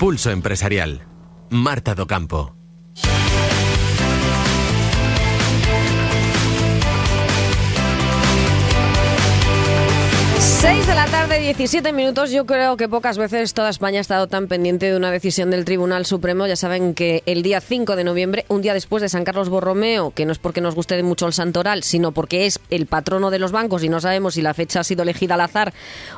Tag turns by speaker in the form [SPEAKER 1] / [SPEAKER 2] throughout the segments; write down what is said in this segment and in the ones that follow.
[SPEAKER 1] Pulso Empresarial. Marta Docampo.
[SPEAKER 2] 6 de la tarde, 17 minutos. Yo creo que pocas veces toda España ha estado tan pendiente de una decisión del Tribunal Supremo. Ya saben que el día 5 de noviembre, un día después de San Carlos Borromeo, que no es porque nos guste mucho el santoral, sino porque es el patrono de los bancos y no sabemos si la fecha ha sido elegida al azar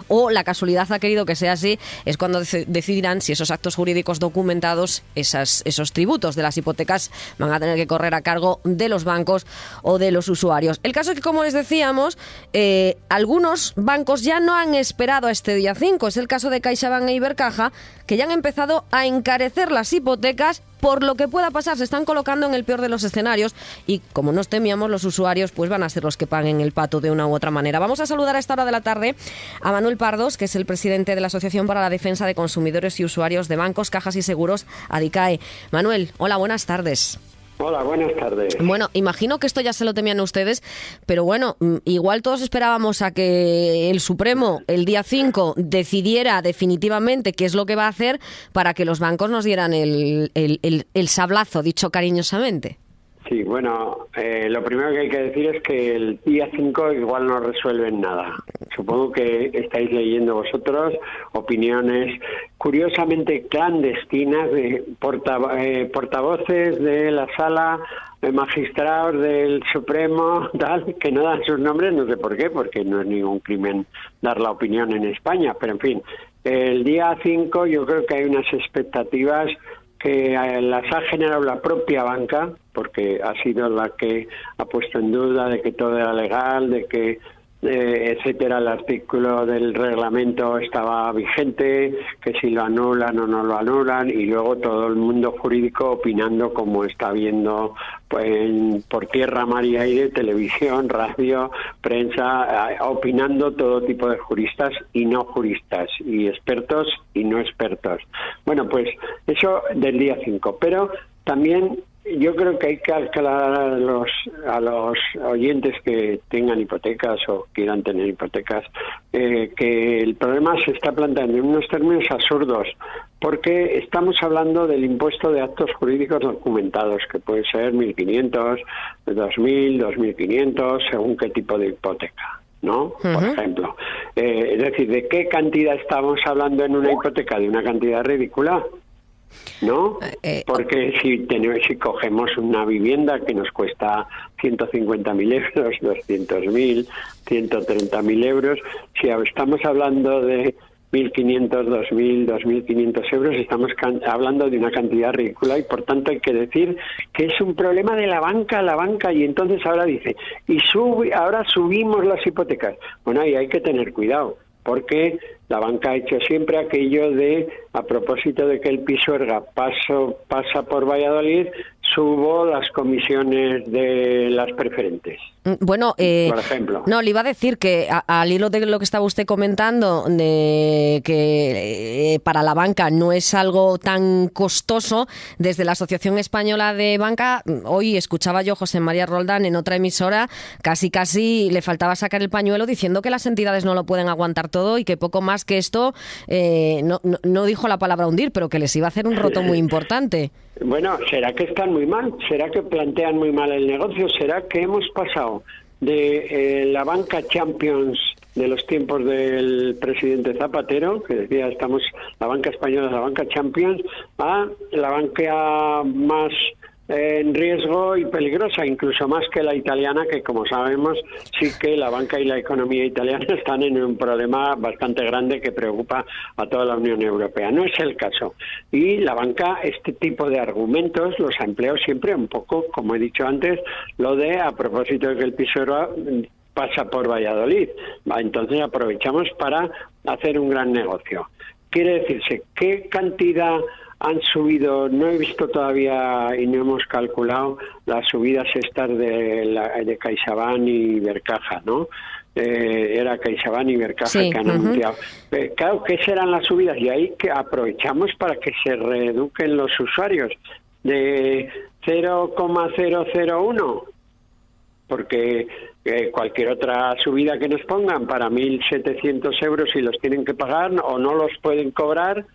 [SPEAKER 2] o la casualidad ha querido que sea así, es cuando decidirán si esos actos jurídicos documentados, esos tributos de las hipotecas, van a tener que correr a cargo de los bancos o de los usuarios. El caso es que, como les decíamos, algunos bancos ya no han esperado a este día 5. Es el caso de CaixaBank e Ibercaja, que ya han empezado a encarecer las hipotecas por lo que pueda pasar. Se están colocando en el peor de los escenarios y, como nos temíamos, los usuarios pues van a ser los que paguen el pato de una u otra manera. Vamos a saludar a esta hora de la tarde a Manuel Pardos, que es el presidente de la Asociación para la Defensa de Consumidores y Usuarios de Bancos, Cajas y Seguros, ADICAE. Manuel, hola, buenas tardes.
[SPEAKER 3] Hola, buenas tardes.
[SPEAKER 2] Bueno, imagino que esto ya se lo temían ustedes, pero bueno, igual todos esperábamos a que el Supremo el día 5 decidiera definitivamente qué es lo que va a hacer para que los bancos nos dieran el sablazo, dicho cariñosamente.
[SPEAKER 3] Sí, bueno, lo primero que hay que decir es que el día 5 igual no resuelven nada. Supongo que estáis leyendo vosotros opiniones curiosamente clandestinas de portavoces de la sala, de magistrados del Supremo, tal, que no dan sus nombres, no sé por qué, porque no es ningún crimen dar la opinión en España, pero en fin, el día 5 yo creo que hay unas expectativas que las ha generado la propia banca, porque ha sido la que ha puesto en duda de que todo era legal, de que etcétera, el artículo del reglamento estaba vigente, que si lo anulan o no lo anulan, y luego todo el mundo jurídico opinando como está viendo pues, por tierra, mar y aire, televisión, radio, prensa, opinando todo tipo de juristas y no juristas, y expertos y no expertos. Bueno, pues eso del día 5, pero también yo creo que hay que aclarar a los oyentes que tengan hipotecas o quieran tener hipotecas que el problema se está planteando en unos términos absurdos, porque estamos hablando del impuesto de actos jurídicos documentados, que puede ser 1.500, 2.000, 2.500, según qué tipo de hipoteca, ¿no?
[SPEAKER 2] Uh-huh.
[SPEAKER 3] Por ejemplo. Es decir, ¿de qué cantidad estamos hablando en una hipoteca? ¿De una cantidad ridícula? ¿No? Porque si cogemos una vivienda que nos cuesta 150.000 euros, 200.000, 130.000 euros, si estamos hablando de 1.500, 2.000, 2.500 euros, estamos hablando de una cantidad ridícula y por tanto hay que decir que es un problema de la banca, y entonces ahora dice, ahora subimos las hipotecas. Bueno, ahí hay que tener cuidado, porque la banca ha hecho siempre aquello de, a propósito de que el Pisuerga pasa por Valladolid, subo las comisiones de las preferentes.
[SPEAKER 2] Bueno,
[SPEAKER 3] por ejemplo.
[SPEAKER 2] No, le iba a decir que al hilo de lo que estaba usted comentando, de que para la banca no es algo tan costoso, desde la Asociación Española de Banca, hoy escuchaba yo a José María Roldán en otra emisora, casi le faltaba sacar el pañuelo diciendo que las entidades no lo pueden aguantar todo y que poco más que esto, no dijo la palabra hundir, pero que les iba a hacer un roto muy importante.
[SPEAKER 3] Bueno, ¿será que están muy mal? ¿Será que plantean muy mal el negocio? ¿Será que hemos pasado de la banca Champions de los tiempos del presidente Zapatero, que decía la banca española es la banca Champions, a la banca más en riesgo y peligrosa, incluso más que la italiana, que como sabemos sí que la banca y la economía italiana están en un problema bastante grande que preocupa a toda la Unión Europea? No es el caso. Y la banca, este tipo de argumentos los ha empleado siempre un poco, como he dicho antes, lo de a propósito de que el Pisuerga pasa por Valladolid. Entonces aprovechamos para hacer un gran negocio. Quiere decirse, ¿qué cantidad han subido? No he visto todavía y no hemos calculado las subidas estas de CaixaBank y Ibercaja, ¿no? Era CaixaBank y Ibercaja, sí, que han anunciado. Claro, ¿qué serán las subidas? Y ahí que aprovechamos para que se reeduquen los usuarios de 0,001, porque cualquier otra subida que nos pongan para 1.700 euros, si los tienen que pagar o no los pueden cobrar,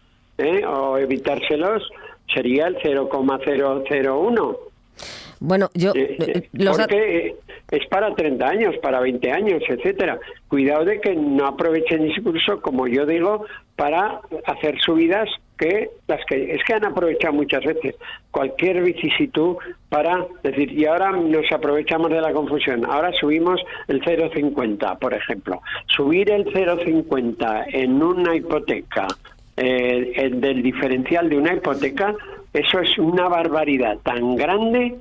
[SPEAKER 3] o evitárselos, sería el 0,001.
[SPEAKER 2] Bueno, yo...
[SPEAKER 3] porque es para 30 años, para 20 años, etcétera. Cuidado de que no aprovechen incluso, como yo digo, para hacer subidas que han aprovechado muchas veces cualquier vicisitud para decir, y ahora nos aprovechamos de la confusión, ahora subimos el 0,50, por ejemplo. Subir el 0,50 en una hipoteca, del diferencial de una hipoteca, eso es una barbaridad tan grande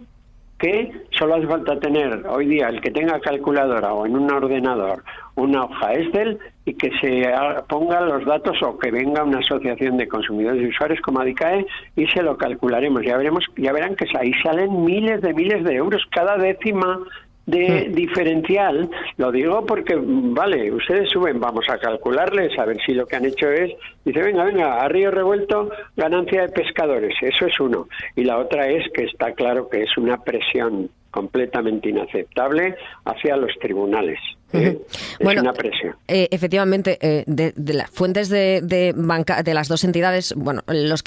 [SPEAKER 3] que solo hace falta tener hoy día el que tenga calculadora o en un ordenador una hoja Excel y que se ponga los datos o que venga una asociación de consumidores y usuarios como ADICAE y se lo calcularemos. Ya verán que ahí salen miles de euros cada décima de diferencial. Lo digo porque, vale, ustedes suben, vamos a calcularles, a ver si lo que han hecho es, dice, venga, a río revuelto, ganancia de pescadores, eso es uno. Y la otra es que está claro que es una presión completamente inaceptable hacia los tribunales. Es una presión.
[SPEAKER 2] Efectivamente, de las fuentes de banca de las dos entidades, bueno, los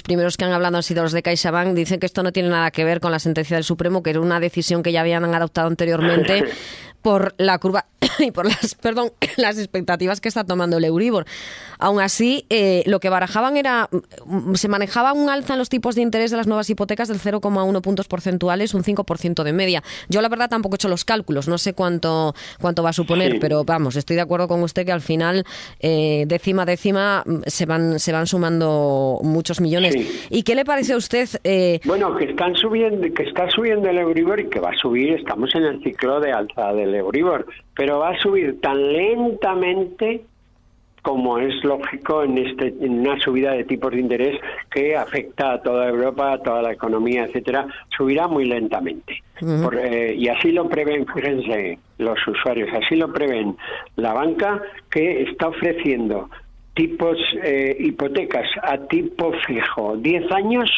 [SPEAKER 2] primeros que han hablado han sido los de CaixaBank, dicen que esto no tiene nada que ver con la sentencia del Supremo, que era una decisión que ya habían adoptado anteriormente por la curva y por las expectativas que está tomando el Euribor. Aún así, lo que barajaban se manejaba un alza en los tipos de interés de las nuevas hipotecas del 0,1 puntos porcentuales, un 5% de media. Yo la verdad tampoco he hecho los cálculos, no sé cuánto va a suponer, pero vamos, estoy de acuerdo con usted que al final décima a décima se van sumando muchos millones. Sí. ¿Y qué le parece a usted?
[SPEAKER 3] Bueno, que está subiendo el Euribor y que va a subir, estamos en el ciclo de alza del Euribor, pero va a subir tan lentamente como es lógico en una subida de tipos de interés que afecta a toda Europa, a toda la economía, etcétera, subirá muy lentamente. Y así lo prevén, fíjense, los usuarios, así lo prevén la banca, que está ofreciendo hipotecas a tipo fijo 10 años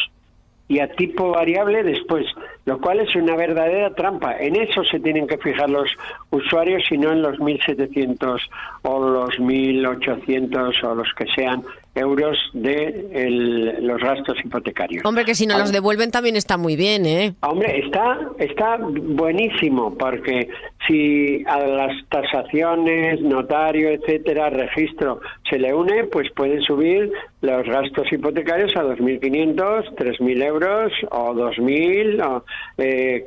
[SPEAKER 3] y a tipo variable después, lo cual es una verdadera trampa. En eso se tienen que fijar los usuarios y no en los 1.700 o los 1.800 o los que sean euros de los gastos hipotecarios.
[SPEAKER 2] Hombre, que si no los devuelven también está muy bien, ¿eh?
[SPEAKER 3] Hombre, está buenísimo, porque si a las tasaciones, notario, etcétera, registro se le une, pues pueden subir los gastos hipotecarios a 2.500, 3.000 euros o 2.000,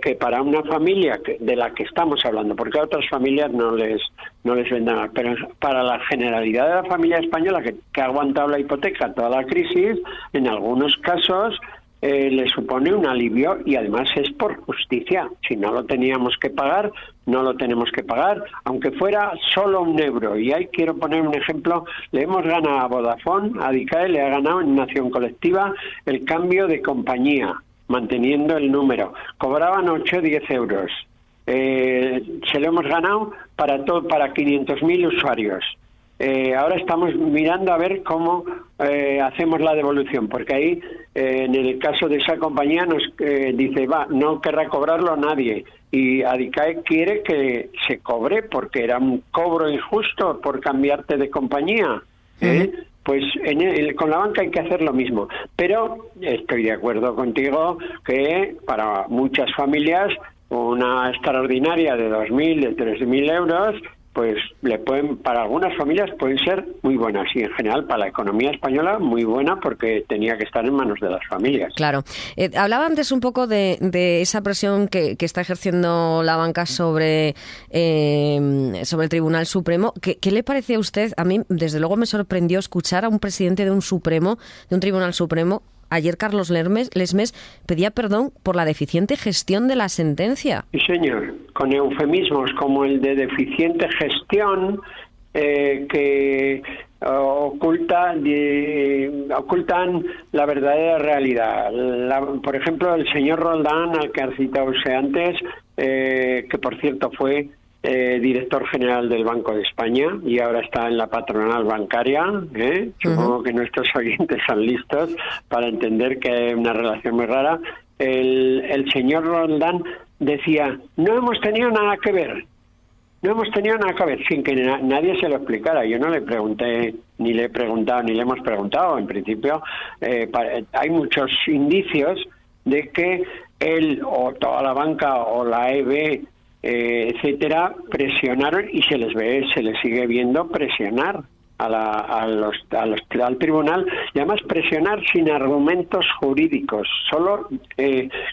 [SPEAKER 3] que para una familia de la que estamos hablando, porque a otras familias no les vendrá mal, pero para la generalidad de la familia española que ha aguantado la hipoteca toda la crisis, en algunos casos le supone un alivio y además es por justicia. Si no lo teníamos que pagar, no lo tenemos que pagar, aunque fuera solo €1. Y ahí quiero poner un ejemplo, le hemos ganado a Vodafone, a ADICAE le ha ganado en Nación Colectiva el cambio de compañía, manteniendo el número. Cobraban 8 o 10 euros. Se lo hemos ganado para 500.000 usuarios. Ahora estamos mirando a ver cómo hacemos la devolución, porque ahí en el caso de esa compañía nos dice, no querrá cobrarlo a nadie, y ADICAE quiere que se cobre porque era un cobro injusto por cambiarte de compañía. Pues con la banca hay que hacer lo mismo, pero estoy de acuerdo contigo que para muchas familias una extraordinaria de 2.000, de 3.000 euros, pues para algunas familias pueden ser muy buenas, y en general para la economía española muy buena, porque tenía que estar en manos de las familias.
[SPEAKER 2] Claro. Hablaba antes un poco de esa presión que está ejerciendo la banca sobre el Tribunal Supremo. ¿Qué le parece a usted? A mí, desde luego, me sorprendió escuchar a un presidente de un Tribunal Supremo. Ayer Carlos Lesmes pedía perdón por la deficiente gestión de la sentencia.
[SPEAKER 3] Sí, señor, con eufemismos como el de deficiente gestión, que ocultan la verdadera realidad. Por ejemplo, el señor Roldán, al que ha citado usted antes, que por cierto fue director general del Banco de España y ahora está en la patronal bancaria. Supongo que nuestros oyentes son listos para entender que hay una relación muy rara. El señor Roldán decía, no hemos tenido nada que ver. no hemos tenido nada que ver, sin que nadie se lo explicara. Yo no le pregunté, ni le he preguntado, ni le hemos preguntado. En principio, hay muchos indicios de que él o toda la banca o la EB, etcétera, presionaron, y se les sigue viendo presionar al tribunal, y además presionar sin argumentos jurídicos, solo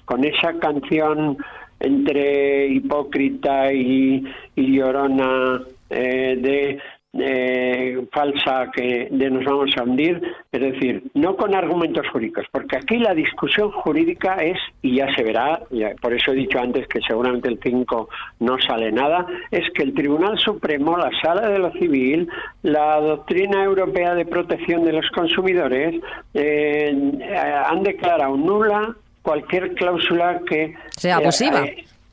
[SPEAKER 3] con esa canción entre hipócrita y llorona falsa que de nos vamos a hundir, es decir, no con argumentos jurídicos, porque aquí la discusión jurídica es, y ya se verá, por eso he dicho antes que seguramente el 5 no sale nada, es que el Tribunal Supremo, la Sala de lo Civil, la doctrina europea de protección de los consumidores han declarado nula cualquier cláusula que
[SPEAKER 2] sea abusiva.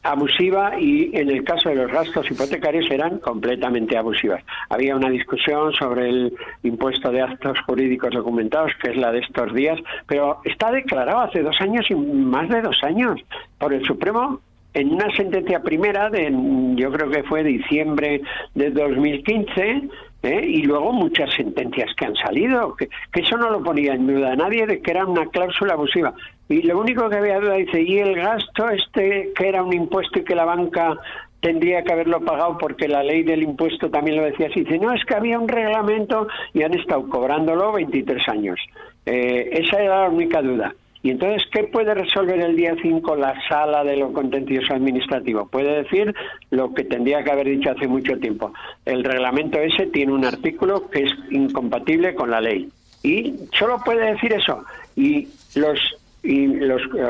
[SPEAKER 3] Abusiva, y en el caso de los gastos hipotecarios eran completamente abusivas. Había una discusión sobre el impuesto de actos jurídicos documentados, que es la de estos días, pero está declarado hace 2 años y más de 2 años por el Supremo en una sentencia primera yo creo que fue diciembre de 2015, y luego muchas sentencias que han salido, que eso no lo ponía en duda nadie, de que era una cláusula abusiva. Y lo único que había duda, dice, y el gasto que era un impuesto y que la banca tendría que haberlo pagado porque la ley del impuesto también lo decía así. Dice, no, es que había un reglamento y han estado cobrándolo 23 años. Esa era la única duda. Y entonces, ¿qué puede resolver el día 5 la Sala de lo Contencioso Administrativo? Puede decir lo que tendría que haber dicho hace mucho tiempo. El reglamento ese tiene un artículo que es incompatible con la ley. Y solo puede decir eso. Y los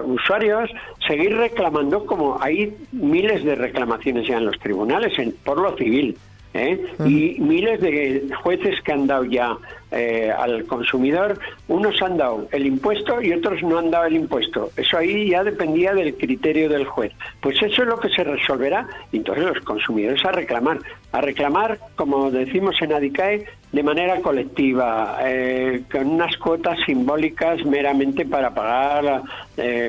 [SPEAKER 3] usuarios seguir reclamando, como hay miles de reclamaciones ya en los tribunales por lo civil, y miles de jueces que han dado ya al consumidor. Unos han dado el impuesto y otros no han dado el impuesto. Eso ahí ya dependía del criterio del juez. Pues eso es lo que se resolverá, y entonces los consumidores a reclamar, como decimos en ADICAE, de manera colectiva, con unas cuotas simbólicas meramente para pagar,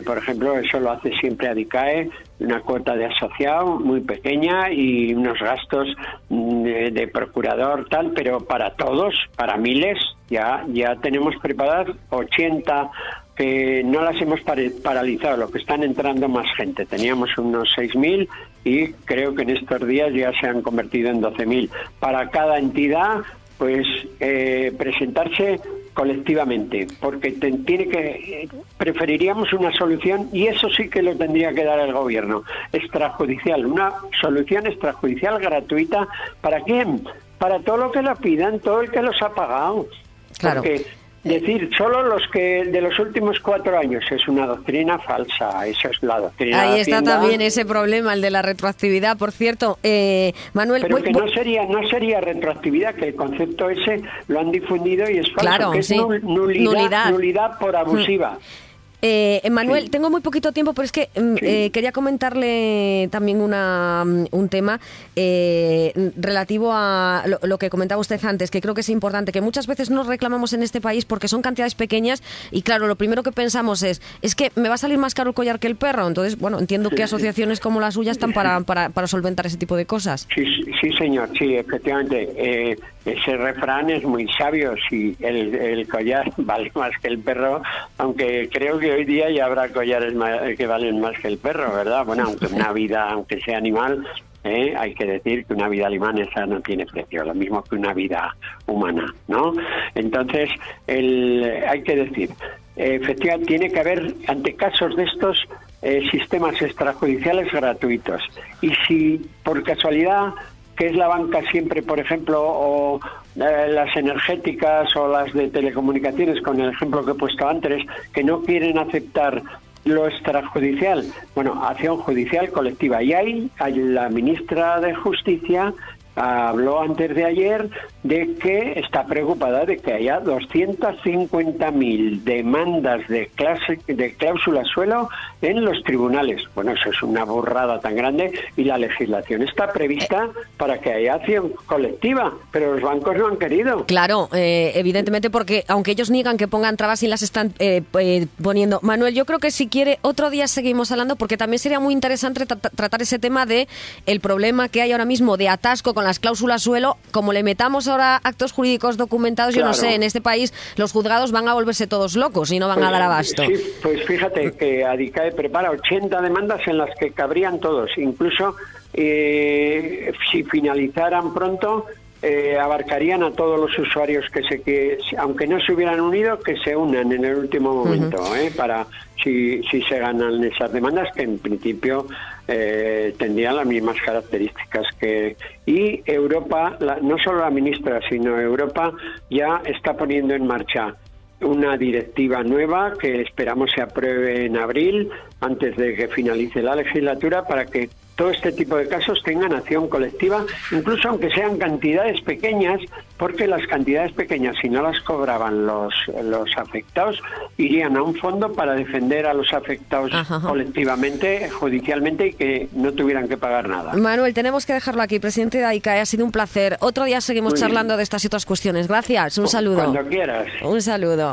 [SPEAKER 3] por ejemplo, eso lo hace siempre ADICAE, una cuota de asociado muy pequeña y unos gastos de procurador, tal, pero para todos, para miles, ya tenemos preparadas 80 que no las hemos paralizado, lo que están entrando más gente. Teníamos unos 6.000 y creo que en estos días ya se han convertido en 12.000. Para cada entidad, pues presentarse colectivamente, porque preferiríamos una solución, y eso sí que lo tendría que dar el gobierno, extrajudicial, una solución extrajudicial gratuita. ¿Para quién? Para todo lo que la pidan, todo el que los ha pagado.
[SPEAKER 2] Claro.
[SPEAKER 3] Porque decir solo los que de los últimos 4 años es una doctrina falsa. Esa es la doctrina.
[SPEAKER 2] Ahí está también ese problema, el de la retroactividad, por cierto. Manuel,
[SPEAKER 3] pero que no sería retroactividad, que el concepto ese lo han difundido y es falso,
[SPEAKER 2] claro,
[SPEAKER 3] que es
[SPEAKER 2] sí.
[SPEAKER 3] nulidad por abusiva.
[SPEAKER 2] Manuel,
[SPEAKER 3] sí.
[SPEAKER 2] Tengo muy poquito tiempo, pero es que quería comentarle también un tema relativo a lo que comentaba usted antes, que creo que es importante, que muchas veces nos reclamamos en este país porque son cantidades pequeñas y claro, lo primero que pensamos es que me va a salir más caro el collar que el perro. Entonces, bueno, entiendo que asociaciones como la suya están para solventar ese tipo de cosas.
[SPEAKER 3] Sí, señor, sí, efectivamente. Ese refrán es muy sabio. Si el collar vale más que el perro, aunque creo que hoy día ya habrá collares que valen más que el perro, ¿verdad? Bueno, aunque una vida, aunque sea animal, hay que decir que una vida animal esa no tiene precio, lo mismo que una vida humana, ¿no? Entonces, hay que decir, efectivamente, tiene que haber, ante casos de estos, sistemas extrajudiciales gratuitos. Y si por casualidad, que es la banca siempre, por ejemplo, o las energéticas o las de telecomunicaciones, con el ejemplo que he puesto antes, que no quieren aceptar lo extrajudicial, bueno, acción judicial colectiva. Y ahí hay la ministra de Justicia habló antes de ayer de que está preocupada de que haya 250.000 demandas de cláusula suelo en los tribunales. Bueno, eso es una burrada tan grande y la legislación está prevista para que haya acción colectiva, pero los bancos no han querido.
[SPEAKER 2] Claro, evidentemente, porque aunque ellos niegan que pongan trabas y las están poniendo. Manuel, yo creo que si quiere otro día seguimos hablando, porque también sería muy interesante tratar ese tema de el problema que hay ahora mismo de atasco con las cláusulas suelo. Como le metamos ahora actos jurídicos documentados,
[SPEAKER 3] Claro.
[SPEAKER 2] yo no sé, en este país los juzgados van a volverse todos locos y no van a dar abasto.
[SPEAKER 3] Sí, pues fíjate que Adicae prepara 80 demandas en las que cabrían todos, incluso si finalizaran pronto, abarcarían a todos los usuarios que aunque no se hubieran unido, que se unan en el último momento, para si se ganan esas demandas, que en principio tendrían las mismas características y Europa, no solo la ministra, sino Europa ya está poniendo en marcha una directiva nueva que esperamos se apruebe en abril, antes de que finalice la legislatura, para que todo este tipo de casos tengan acción colectiva, incluso aunque sean cantidades pequeñas, porque las cantidades pequeñas, si no las cobraban los afectados, irían a un fondo para defender a los afectados colectivamente, judicialmente, y que no tuvieran que pagar nada.
[SPEAKER 2] Manuel, tenemos que dejarlo aquí. Presidente de AICAE, ha sido un placer. Otro día seguimos charlando de estas y otras cuestiones. Gracias, un saludo.
[SPEAKER 3] Cuando quieras.
[SPEAKER 2] Un saludo.